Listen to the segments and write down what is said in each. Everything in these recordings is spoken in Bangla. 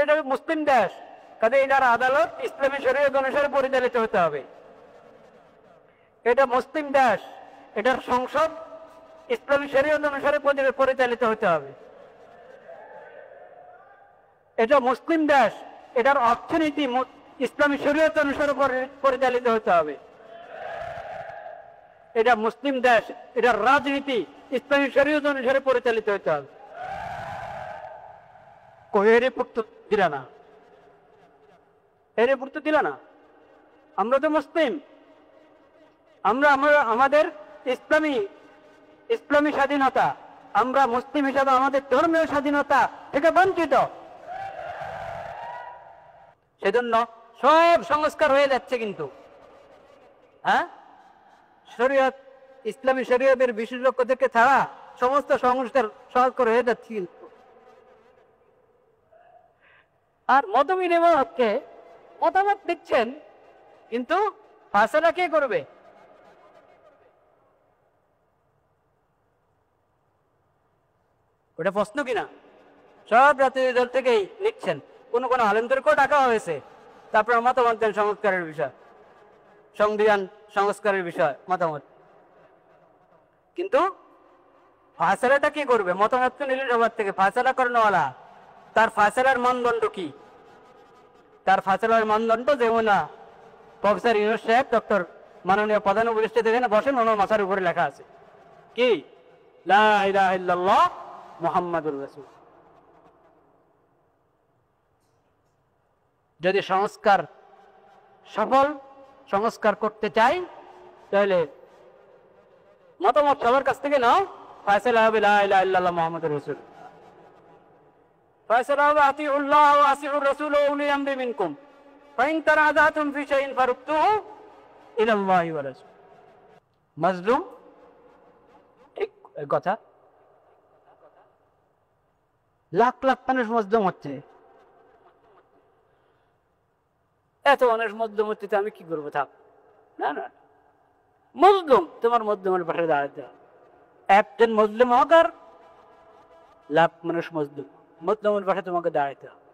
এটা মুসলিম দেশ, কাজে এটার আদালত ইসলামী শরীয়ত অনুসারে পরিচালিত হতে হবে। এটা মুসলিম দেশ, এটার সংসদ ইসলামী শরীয়ত অনুসারে পরিচালিত হতে হবে। এটা মুসলিম দেশ, এটার অর্থনীতি ইসলামী শরীয়ত অনুসারে পরিচালিত হতে হবে। এটা মুসলিম দেশ, এটার রাজনীতি ইসলামী শরীয়ত অনুসারে পরিচালিত হতে হবে। এর উত্তর দিল না, এর উত্তর দিল না। আমরা তো মুসলিম, আমরা আমাদের ইসলামী স্বাধীনতা, আমরা মুসলিম হিসাবে আমাদের ধর্মীয় স্বাধীনতা থেকে বঞ্চিত। সেজন্য সব সংস্কার হয়ে যাচ্ছে, কিন্তু শরীয়ত, ইসলামী শরীয়তের বিশেষজ্ঞদেরকে ছাড়া সমস্ত সংস্কার হয়ে যাচ্ছে। কিন্তু আর মত বিনিময় হচ্ছে, মতামত দিচ্ছেন, কিন্তু ফায়সালা কে করবে? ওটা প্রশ্ন কিনা? সব রাজনৈতিক দল থেকেই লিখছেন, কোন কোন আলেমদেরকেও ডাকা হয়েছে, তারপর মতামত দেন সংস্কারের বিষয়, সংবিধান সংস্কারের বিষয় মতামত। কিন্তু ফায়সালাটা কি করবে? মতামত তো নিলেন সবার থেকে, ফায়সালা করেনওয়ালা, তার ফায়সালার মানদণ্ড কি? তার ফায়সালার মানদণ্ড যেমন প্রফেসর ইউনূস সাহেব, ডক্টর মাননীয় প্রধান উপদেষ্টা যেখানে বসেন, ওনার মাথার উপরে লেখা আছে কি? লা ইলাহা ইল্লাল্লাহ মুহাম্মাদুর রাসূল। যদি সংস্কার করতে চাই, তাহলে মতামত সবার কাছ থেকে নাও, ফায়সালা হবে লা ইলাহা ইল্লাল্লাহ মুহাম্মাদুর রাসূল। ফায়সালা হবে আতিউল্লাহ ওয়া আসিউর রাসূল ওয়া উলি আমরি মিনকুম ফাইন তানাযাতুম ফি শাইইন ফারুদ্দুহু ইলাল্লাহি ওয়া রাসূল। মাজলুম, ঠিক কথা। লাখ লাখ মানুষ মজলুম হচ্ছে, এত মানুষ মজলুম হচ্ছে, আমি কি করবো? থাক না, না, মজলুম তোমার মজলুমের পাশে দাঁড়াতে হবে। একজন মজলুম হোক আর লাখ মানুষ মজলুমের পাশে তোমাকে দাঁড়াতে হবে।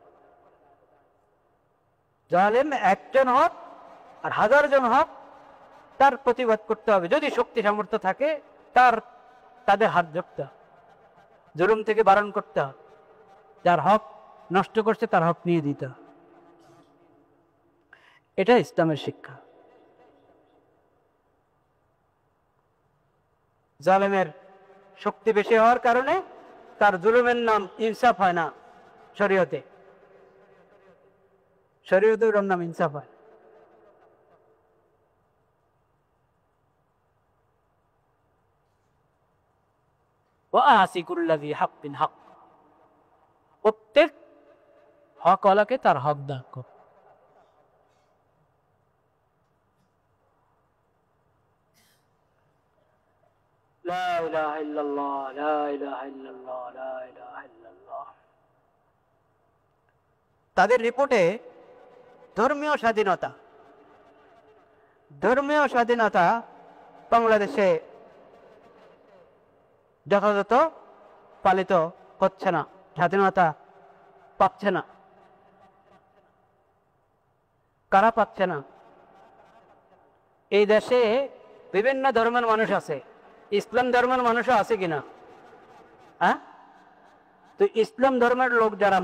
জালেম একজন হোক আর হাজার জন হোক, তার প্রতিবাদ করতে হবে। যদি শক্তি সামর্থ্য থাকে, তাদের হাত ধরতে হবে, জুলুম থেকে বারণ করতে হবে, যার হক নষ্ট করছে তার হক নিয়ে দিতে হবে। এটা ইসলামের শিক্ষা। জালেমের শক্তি বেশি হওয়ার কারণে তার জুলুমের নাম ইনসাফ হয় না শরীয়তে। শরীয়তে ওর নাম ইনসাফ হয়। প্রত্যেক হকওয়ালাকে তার হক দান কর। লা ইলাহা ইল্লাল্লাহ, লা ইলাহা ইল্লাল্লাহ, লা ইলাহা ইল্লাল্লাহ। তাদের রিপোর্টে ধর্মীয় স্বাধীনতা বাংলাদেশে যথাযথ পালিত হচ্ছে না, স্বাধীনতা পাচ্ছে না। কারা পাচ্ছে না? এই দেশে বিভিন্ন ধর্মের মানুষ আছে, ইসলাম ধর্মের মানুষও আছে কিনা? তো ইসলাম ধর্মের লোক যারা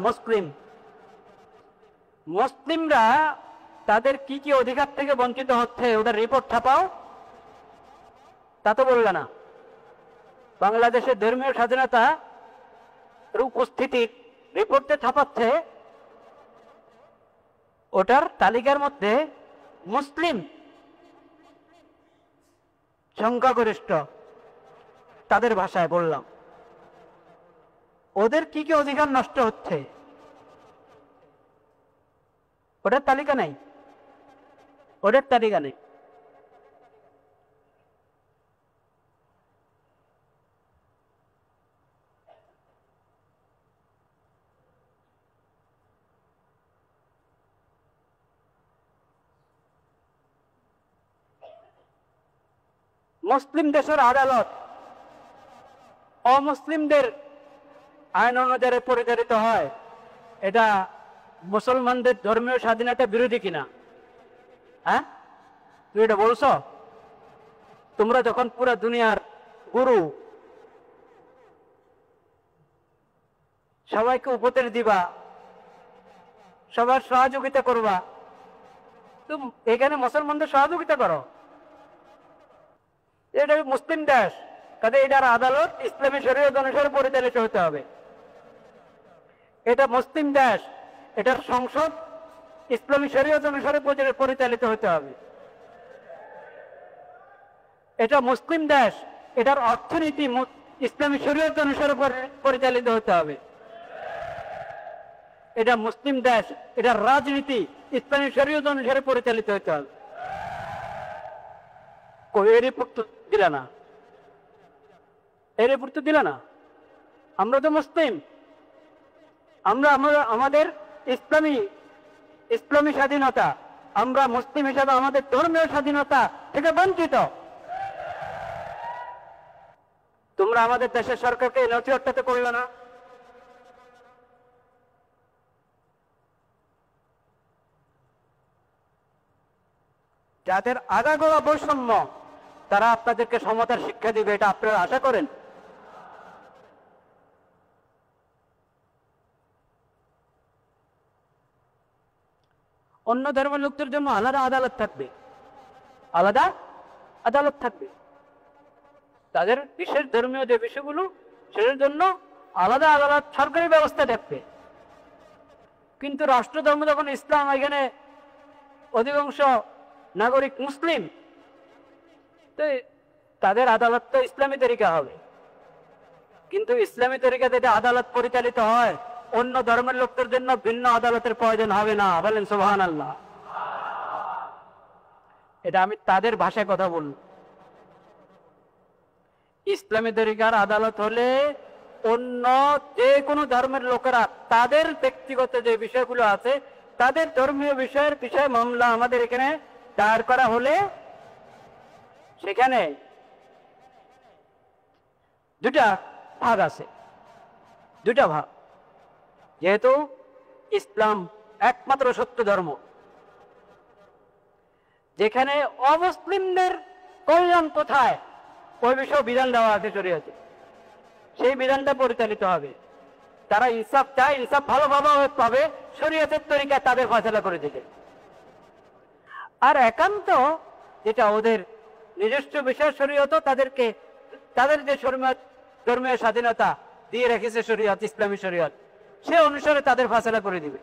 মুসলিমরা তাদের কি কি অধিকার থেকে বঞ্চিত হচ্ছে, ওদের রিপোর্ট ছাপাও। তা তো বললে না। বাংলাদেশের ধর্মীয় স্বাধীনতা উপস্থিতির রিপোর্টে ছাপাচ্ছে, ওটার তালিকার মধ্যে মুসলিম সংখ্যাগরিষ্ঠ, তাদের ভাষায় বললাম, ওদের কি কি অধিকার নষ্ট হচ্ছে, ওটার তালিকা নেই। মুসলিম দেশের আদালত অমুসলিমদের আইন অনুযায়ী পরিচালিত হয়, এটা মুসলমানদের ধর্মীয় স্বাধীনতা বিরোধী কিনা? হ্যাঁ, তুই এটা বলছ? তোমরা যখন পুরো দুনিয়ার গুরু, সবাইকে উপদেশ দিবা, সবার সহযোগিতা করবা, তুমি এখানে মুসলমানদের সহযোগিতা করো। এটা মুসলিম দেশ, কাজে এটার আদালত ইসলামী শরীয়ত অনুসারে পরিচালিত হতে হবে। এটা মুসলিম দেশ, এটার সংসদ ইসলামী শরীয়ত অনুসারে পরিচালিত হতে হবে। এটা মুসলিম দেশ, এটার অর্থনীতি ইসলামী শরীয়ত অনুসারে পরিচালিত হতে হবে। এটা মুসলিম দেশ, এটার রাজনীতি ইসলামী শরীয়ত অনুসারে পরিচালিত হতে হবে। এর রিপোর্ট তো দিলা না, এই রিপোর্ট তো দিলা না। আমরা তো মুসলিম, আমরা আমাদের ইসলামী স্বাধীনতা, আমরা মুসলিম হিসাবে আমাদের ধর্মীয় স্বাধীনতা থেকে বঞ্চিত। তোমরা আমাদের দেশের সরকারকে নথিহট্টাতে করলে না। যাদের আগাগোড়া বৈষম্য, তারা আপনাদেরকে সমতার শিক্ষা দিবে, এটা আপনারা আশা করেন? অন্য ধর্মের লোকদের জন্য আলাদা আদালত থাকবে, আলাদা আদালত থাকবে। তাদের বিশেষ ধর্মীয় যে বিষয়গুলো, সেটার জন্য আলাদা আদালত, সরকারি ব্যবস্থা থাকবে। কিন্তু রাষ্ট্রধর্ম যখন ইসলাম, এখানে অধিকাংশ নাগরিক মুসলিম, তো তাদের আদালত তো ইসলামী তরিকা হবে। কিন্তু ইসলামী তরিকাতে যে আদালত পরিচালিত হয়, অন্য ধর্মের লোকদের জন্য ভিন্ন আদালতের প্রয়োজন হবে না। বলেন সুবহানাল্লাহ। এটা আমি তাদের ভাষায় কথা বলব। ইসলামী তরিকার আদালত হলে অন্য যে কোনো ধর্মের লোকেরা তাদের ব্যক্তিগত যে বিষয়গুলো আছে, তাদের ধর্মীয় বিষয়ে মামলা আমাদের এখানে দায়ের করা হলে সেখানে দুটা ভাগ আছে, দুটা ভাগ। যেহেতু ইসলাম একমাত্র সত্য ধর্ম, যেখানে অমুসলিমদের কল্যাণ কোথায় ওই বিষয়ে বিধান দেওয়া আছে শরীয়তে, সেই বিধানটা পরিচালিত হবে। তারা ইনসাফ চায়, ইনসাফ ভালোভাবে পাবে, শরীয়তের তরিকায় তাদের ফয়সালা করে দিবে। আর একান্ত যেটা ওদের নিজস্ব বিষয় শরীয়ত, তাদেরকে তাদের যে ধর্মীয় স্বাধীনতা দিয়ে রেখেছে শরীয়ত, ইসলামী শরীয়ত, সে অনুসারে তাদের ফয়সালা করে দিবে।